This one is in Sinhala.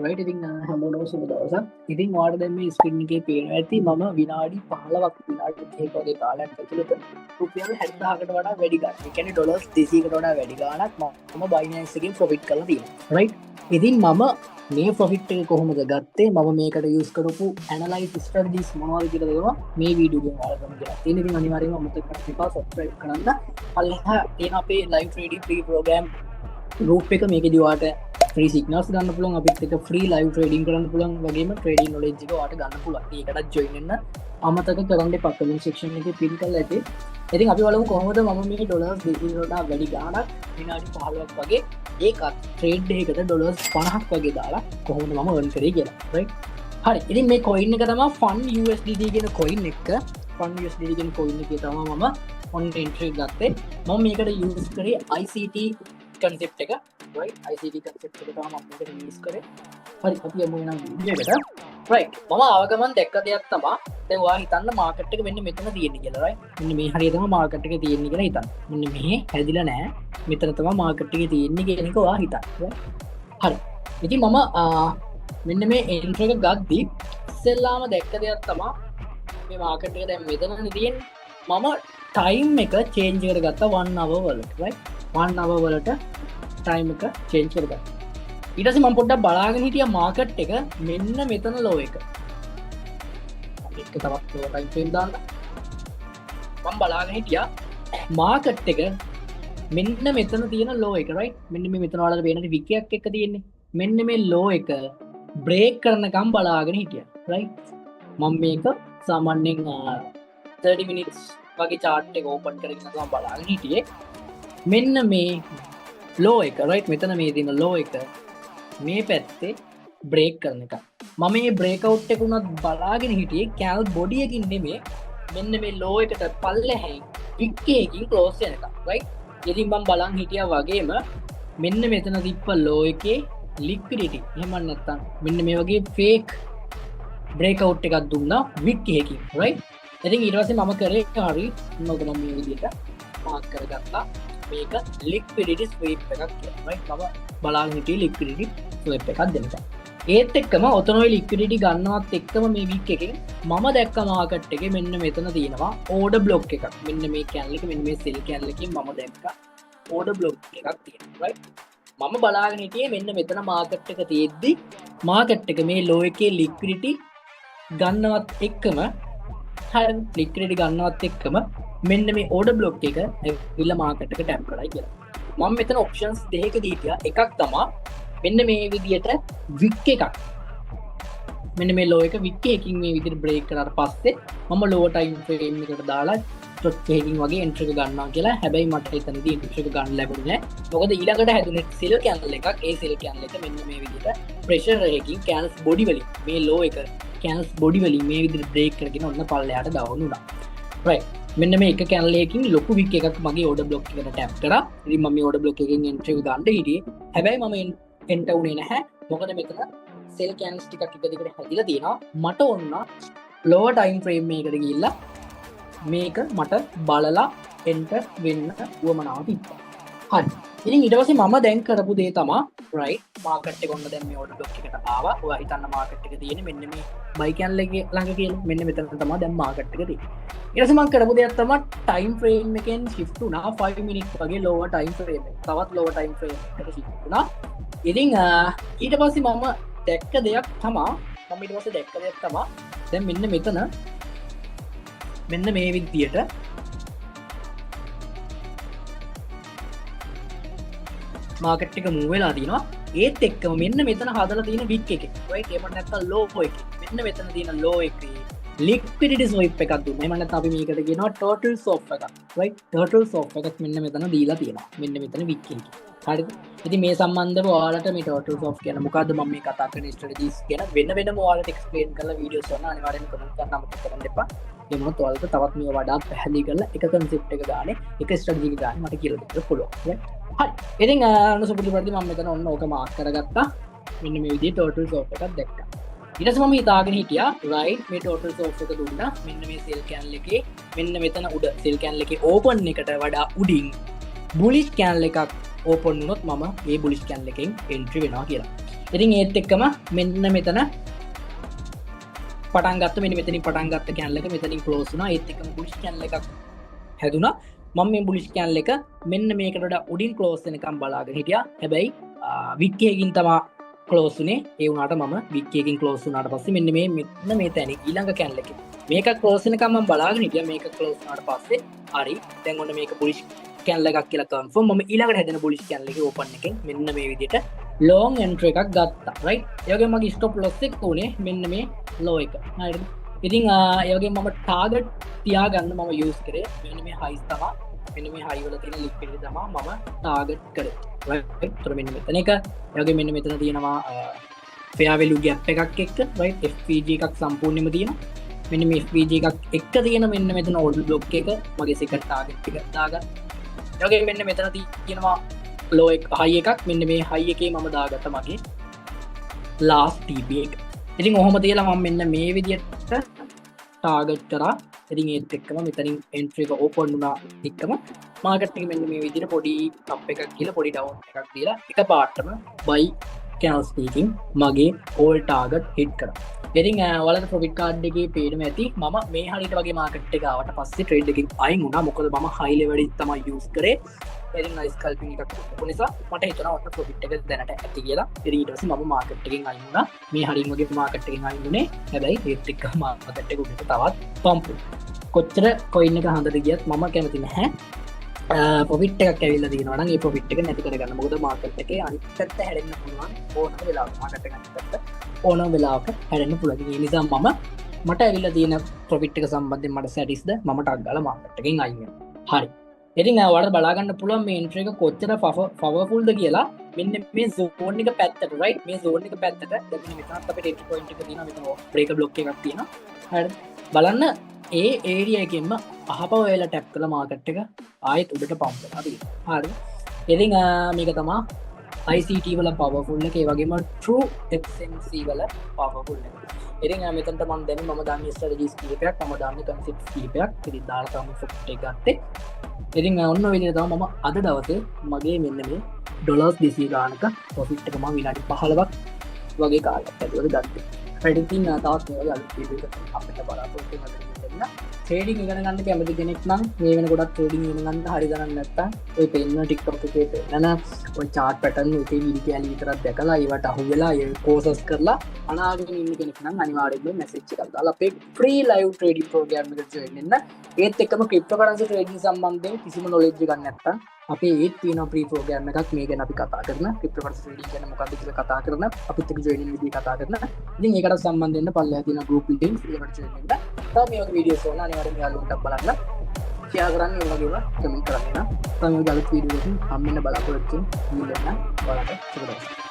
රයිට්. ඉතින් හැමෝටම සුබ දවසක්. ඉතින් ඔයාලට දැන් මේ ස්ක්‍රීන් එකේ පේනවා ඇති මම විනාඩි 15ක් විනාඩි 30ක වගේ කාලයක් ඇතුළත රුපියල් 70000කට වඩා වැඩි ගාණක්. ඒ කියන්නේ ඩොලර්ස් 200කට වඩා වැඩි ගාණක් මම Binance එකෙන් ප්‍රොෆිට් කරලා තියෙනවා. රයිට්. ඉතින් මම මේ ප්‍රොෆිට් එක කොහොමද ගත්තේ? මම මේකට යූස් කරපු ඇනලයිස් ස්ට්‍රැටජිස් මොනවද කියලා දෙනවා මේ වීඩියෝ එකෙන් ඔයාලට කියලා. ඉතින් අනිවාර්යයෙන්ම අමතක කරන්න එපා subscribe කරන්න. අල්ලහා තියෙන අපේ live trading free program group එක මේකදී ඔයාලට free signals ගන්න පුළුවන්, අපිත් එක්ක free live trading කරන්න පුළුවන්, වගේම trading knowledge එක ඔයාලට ගන්න පුළුවන්. ඒකටත් join වෙන්න අමතක කරන්න එපා. comment section එකේ pin කරලා ඇති. ඉතින් අපි බලමු කොහොමද මම මේ ඩොලර්ස් 200කට වඩා වැඩි ගාණක් විනාඩි 15ක් වගේ ඒකත් ට්‍රේඩ් එකකට ඩොලර්ස් 50ක් වගේ දාලා කොහොමද මම earn කරේ කියලා. right. හරි. ඉතින් මේ coin එක තමයි Fun USDT කියන coin එක. Fun USDT කියන coin එකේ තමයි මම on entry ගත්තේ. මම මේකට use කරේ ICT concept එක. right. ICT concept එක තමයි මම මේකට use කරේ. හරි. අපි යමු එනම් වීඩියෝ එකට. right. මම ආවගමන් දැක්ක දෙයක් තමයි දැන් ඔයා හිතන්න මාකට් එක මෙන්න මෙතන තියෙන්නේ කියලා. right. මෙන්න මේ හරිය තමයි මාකට් එක තියෙන්නේ කියලා හිතන්න. මෙන්න මෙහෙ හැදිලා නැහැ. මෙතන තමයි මාකට් එකේ තියෙන්නේ කියන එක ඔයා හිතන්න. හරි. ඉතින් මම මෙන්න මේ එන්ට්‍රි එක ගද්දී ඉස්සෙල්ලාම දැක්ක දෙයක් තමයි මේ මාකට් එක දැන් මෙතනනේ තියෙන්නේ. මම ටයිම් එක චේන්ජ් කරගත්තා 1 hour වලට. right. 1 hour වලට ටයිම් එක චේන්ජ් කරගත්තා. ඊට පස්සේ මම පොඩ්ඩක් බලාගෙන හිටියා මාකට් එක මෙන්න මෙතන ලෝ එක. ඒක තවත් ලෝ ටයිම් ෆ්‍රේම් දාන්න. මම බලාගෙන හිටියා මාකට් එක මෙන්න මෙතන තියෙන ලෝ එක. right. මෙන්න මේ මෙතන වලට පේන වික් එකක් එක තියෙන්නේ. මෙන්න මේ ලෝ එක බ්‍රේක් කරනකම් බලාගෙන හිටියා. right. මම මේක සාමාන්‍යයෙන් 30 minutes වගේ chart එක open කරගෙන තමයි බලාගෙන හිටියේ. මෙන්න මේ ලෝ එක. right. මෙතන මේ තියෙන ලෝ එක මේ පැත්තේ බ්‍රේක් කරන එක. මම මේ බ්‍රේක් අවුට් එක උනත් බලාගෙන හිටියේ කැල් බොඩි එකකින් නෙමෙයි. මෙන්න මේ ලෝ එකට පල්ලෙහැන් වික් එකකින් ක්ලෝස් වෙනකම්. right. ඉතින් මම බලන් හිටියා වගේම මෙන්න මෙතන තිබ්බ ලෝ එකේ ලික්විඩිටි එහෙම නැත්නම් මෙන්න මේ වගේ ෆේක් බ්‍රේක් අවුට් එකක් දුන්නා වික් එකකින්. right. ඉතින් ඊට පස්සේ මම කරේ හරි මොකද මම මේ විදිහට මාක් කරගත්තා මේක ලික්විඩිටි ස්වීප් එකක් කියලා. right. මම බලාගෙන හිටියේ ලික්විඩිටි ස්වීප් එකක් දෙන්න. ඒත් එක්කම ඔතන ඔය ලික්විඩිටි ගන්නවත් එක්කම මේ වික් එකෙන් මම දැක්ක මාකට් එකේ මෙන්න මෙතන තියෙනවා ඕඩර් බ්ලොක් එකක්. මෙන්න මේ කැන්ල් එක මෙන්න මේ සෙල් කැන්ල් එකකින් මම දැක්කා ඕඩර් බ්ලොක් එකක් තියෙනවා. right. මම බලාගෙන හිටියේ මෙන්න මෙතන මාකට් එක තියෙද්දි මාකට් එක මේ ලෝ එකේ ලික්විඩිටි ගන්නවත් එක්කම හරි ලික්විඩිටි ගන්නවත් එක්කම මෙන්න මේ ඕඩර් බ්ලොක් එක ඇවිල්ලා මාකට් එක ටැප් කරලා කියලා. මම මෙතන ඔප්ෂන්ස් දෙකකදී හිටියා. එකක් තමයි මෙන්න මේ විදියට වික් එකක්. මෙන්න මේ ලෝ එක වික් එකකින් මේ විදියට බ්‍රේක් කරාට පස්සේ මම ලෝ ටයිම් ෆ්‍රේම් එකට දාලා ස්ටොක් එකකින් වගේ එන්ට්‍රි එක ගන්නවා කියලා. හැබැයි මට එතනදී එන්ට්‍රි එක ගන්න ලැබුණේ නැහැ. මොකද ඊළඟට හැදුනේ සෙල් කැන්ඩල් එකක්. ඒ සෙල් කැන්ඩල් එක මෙන්න මේ විදියට ප්‍රෙෂර් එකකින් කැන්ඩල්ස් බොඩි වලින් මේ ලෝ එක කැන්ඩල්ස් බොඩි වලින් මේ විදියට බ්‍රේක් කරගෙන ඔන්න පල්ලෙහාට ඩවුන් වුණා. right. මෙන්න මේ එක කැන්ඩල් එකකින් ලොකු වික් එකක් මගේ ඕඩර් බ්ලොක් එකට ටැප් කරා. ඉතින් මම මේ ඕඩර් බ්ලොක් එකකින් එන්ට්‍රි එක ගන්න හිටියේ. හැබැයි මම එන්ටර් වුණේ නැහැ. මොකද මෙතන සෙල් කැන්ඩල්ස් ටිකක් එක දිගට හැදිලා තියෙනවා. මට ඕන ලෝවර් ටයිම් ෆ්‍රේම් එකකට ගිහිල්ලා මේක මට බලලා එන්ටර් වෙන්න උවමනාව තිබ්බා. හරි. ඉතින් ඊට පස්සේ මම දැන් කරපු දේ තමයි right මාකට් එක ඔන්න දැන් මේ ඕඩර් බ්ලොක් එකට ආවා. ඔයා හිතන්න මාකට් එක තියෙන්නේ මෙන්න මේ බයි කැන්ඩල් එකේ ළඟ කියලා. මෙන්න මෙතන තමයි දැන් මාකට් එක තියෙන්නේ. ඊට පස්සේ මම කරපු දෙයක් තමයි ටයිම් ෆ්‍රේම් එකෙන් shift වුණා 5 minutes වගේ lower time frame එක. තවත් lower time frame එකට shift වුණා. ඉතින් ඊට පස්සේ මම දැක්ක දෙයක් තමයි දැන් මෙන්න මෙතන මෙන්න මේ විදියට මාකට් එක මූව් වෙලා තිනවා. ඒත් එක්කම මෙන්න මෙතන හදලා තියෙන වික් එකේ right එහෙම නැත්නම් ලෝ එකේ මෙන්න මෙතන තියෙන ලෝ එකේ ලික්විඩිටි ස්වයිප් එකක් දුන්නා. එහෙම නැත්නම් අපි මේකට කියනවා ටෝටල් ස්වොප් එකක්. right. ටෝටල් ස්වොප් එකක් මෙන්න මෙතන දීලා තියෙනවා. මෙන්න මෙතන වික් එකේ. හරිද? ඉතින් මේ සම්බන්ධව ඔයාලට මේ ටෝටල් ස්වොප් කියන මොකද්ද මම මේ කතා කරන ස්ට්‍රැටජිස් කියන වෙනම ඔයාලට එක්ස්ප්ලেইন කරලා වීඩියෝස් කරන අනිවාර්යෙන්ම කමෙන්ට් කරන්න අමතක කරන්න එපා. ඒ මොනවද ඔයාලට තවත් මේ වඩාත් පැහැදිලි කරලා එක concept එක ගානේ එක ස්ට්‍රැටජි එක ගානේ මට කියලා දෙන්න පුළුවන්. හරි. ඉතින් අනුසුපුරුදු පරිදි මම මෙතන ඔන්න ඕක මාක් කරගත්තා. මෙන්න මේ විදිහේ ටෝටල් ස්වොප් එකක් දැක්කා. ඊට පස්සේ මම හිතාගෙන හිටියා right මේ ටෝටල් ස්වොප් එක දුන්නා. මෙන්න මේ සෙල් කැන්ඩල් එකේ මෙන්න මෙතන උඩ සෙල් කැන්ඩල් එකේ ඕපන් එකට වඩා උඩින් බුලිෂ් කැන්ඩල් එකක් ඕපන් වුණොත් මම මේ බුලිෂ් කැන්ඩල් එකෙන් එන්ට්‍රි වෙනවා කියලා. ඉතින් ඒත් එක්කම මෙන්න මෙතන පටන් ගත්ත මෙන්න මෙතනින් පටන් ගත්ත කැනල් එක මෙතනින් ක්ලෝස් වුණා. ඒත් එක්කම බුලිෂ් කැනල් එකක් හැදුනා. මම මේ බුලිෂ් කැනල් එක මෙන්න මේකට වඩා උඩින් ක්ලෝස් වෙනකම් බලාගෙන හිටියා. හැබැයි වික් එකකින් තමයි ක්ලෝස් වුණේ. ඒ වුණාට මම වික් එකකින් ක්ලෝස් වුණාට පස්සේ මෙන්න මේ තැන ඊළඟ කැනල් එකේ මේක ක්ලෝස් වෙනකම් මම බලාගෙන හිටියා. මේක ක්ලෝස් වුණාට පස්සේ හරි දැන් ඔන්න මේක බුලිෂ් කැනල් එකක් කියලා කන්ෆර්ම්. මම ඊළඟට හැදෙන බුලිෂ් කැනල් එකේ ඕපන් එකෙන් මෙන්න මේ විදිහට ලොං එන්ට්‍රි එකක් ගත්තා. රයිට්. ඒ වගේම මගේ ස්ටොප් ලොස් එක උනේ මෙන්න මේ ලෝ එක. හරිද? ඉතින් ඒ වගේම මම ටාගට් තියාගන්න මම යූස් කරේ මෙන්න මේ හයිස් තමයි. මෙන්න මේ හයි වල තියෙන ලික්විඩ් තමයි මම ටාගට් කරේ. රයිට්. ඒතර මෙන්න මෙතන එක. ඒ වගේම මෙන්න මෙතන තියෙනවා fair value gap එකක් එක්ක රයිට් FVG එකක් සම්පූර්ණයෙන්ම තියෙනවා. මෙන්න මේ FVG එකක් එක්ක තියෙන මෙන්න මෙතන order block එක මගේ second target එක දාගන්න. ඒ වගේම මෙන්න මෙතන තියෙනවා low එක high එකක්. මෙන්න මේ high එකේ මම දාගත්ත මගේ last TP එක. ඉතින් ඔහොම තියලා මම මෙන්න මේ විදිහට ටාගට් කරා. ඉතින් ඒත් එක්කම මෙතනින් එන්ට්‍රි එක ඕපන් වුණා එක්කම මාකට් එක මෙන්න මේ විදිහට පොඩි අප් එකක් කියලා පොඩි ඩවුන් එකක් දීලා එකපාරටම buy candle sticking මගේ all target hit කරා. ඉතින් ඔයාලට profit card එකේ පේනම ඇති මම මේ හරියට වගේ මාකට් එක ආවට පස්සේ ට්‍රේඩ් එකකින් අයින් වුණා. මොකද මම high level එක තමයි use කරේ. ඉතින් nice scalping එකක් කරපු නිසා මට හිතුණා ඔන්න profit එක දැනට ඇති කියලා. ඉතින් ඊට පස්සේ මම මාකට් එකෙන් අයින් වුණා. මේ හරියම වගේ මාකට් එකෙන් අයින් වුණේ. හැබැයි ඒත් එක්ක මාකට් එක උඩට තවත් පම්ප් කොච්චර coin එක හඳට ගියත් මම කැමති නැහැ. profit එකක් ඇවිල්ලා තියෙනවා නම් ඒ profit එක නැති කරගන්න. මොකද මාකට් එකේ අනිත් පැත්ත හැදෙන්න පුළුවන් ඕනම වෙලාවක. මාකට් එක අනිත් පැත්ත ඕනම වෙලාවක හැදෙන්න පුළුවන්. ඒ නිසා මට ඇවිල්ලා තියෙන profit එක සම්බන්ධයෙන් මට satisfied මම ටක් ගාලා මාකට් එකෙන් අයින් වෙනවා. හරි. ඉතින් ඔයාලට බලා ගන්න පුළුවන් මේ entry එක කොච්චර powerful ද කියලා. මෙන්න මේ zone එක පැත්තට right මේ zone එක පැත්තට දැන් මෙතනත් අපිට entry point එක තියෙනවා. මෙතන breaker block එකක් තියෙනවා. හරිද? බලන්න ඒ area එකෙන්ම අහපව වෙලා tap කළා මාකට් එක ආයෙත් උඩට පම්ප් වෙනවා තියෙනවා. හරිද? ඉතින් මේක තමයි ICT වල powerful එක. ඒ වගේම true XMC වල powerful එක. ඉතින් මෙතනට මම දැන් මම දාන්නේ strategies කීපයක් මම දාන්නේ concepts කීපයක්. ඉතින් දාලා තමයි profit එක ගත්තේ. ඉතින් ඔන්න ඔය විදිහට තමයි මම අද දවසේ මගේ මෙන්න මේ ඩොලර්ස් 200 ගානක ප්‍රොෆිට් එක මම විනාඩි 15ක් වගේ කාලයක් ඇතුළත ගත්තා. ඉතින් තවත් මේ වගේ අලුත් වීඩියෝ එකක් අපිට බලාපොරොත්තු වෙන්න දෙන්න. ට්‍රේඩින් ඉගෙන ගන්න කැමති කෙනෙක් නම් මේ වෙනකොට ට්‍රේඩින් ඉගෙන ගන්න හරි ගණන් නැත්තම් ඔය පෙන්න TikTok එකේ පෙන්නන ඔය chart pattern එකේ වීඩියෝ කැලි විතරක් දැකලා ඒවට අහු වෙලා ඒ courses කරලා අනාගෙන ඉන්න කෙනෙක් නම් අනිවාර්යයෙන්ම message එකක් දාලා අපේ free live trading program එකට join වෙන්න. ඒත් එක්කම cryptocurrency trading සම්බන්ධයෙන් කිසිම knowledge එකක් නැත්තම් අපේ ඒත් තියෙන free program එකක් මේ ගැන අපි කතා කරන cryptocurrency trading ගැන මොකක්ද කියලා කතා කරන අපිත් එක්ක join වෙන විදිහ කතා කරන. ඉතින් ඒකට සම්බන්ධ වෙන්න පල්ලෙහා තියෙන group links ඒකට join වෙන්න. තව මේ වගේ videos ඕන අනිවාර්යයෙන් යාළුවන්ට බලන්න. share කරන්න ඒ වගේම comment කරන්න. තව මේ වගේ අලුත් video එකකින් හම්බෙන්න බලාපොරොත්තු වෙන්න. බලන්න. බලන්න.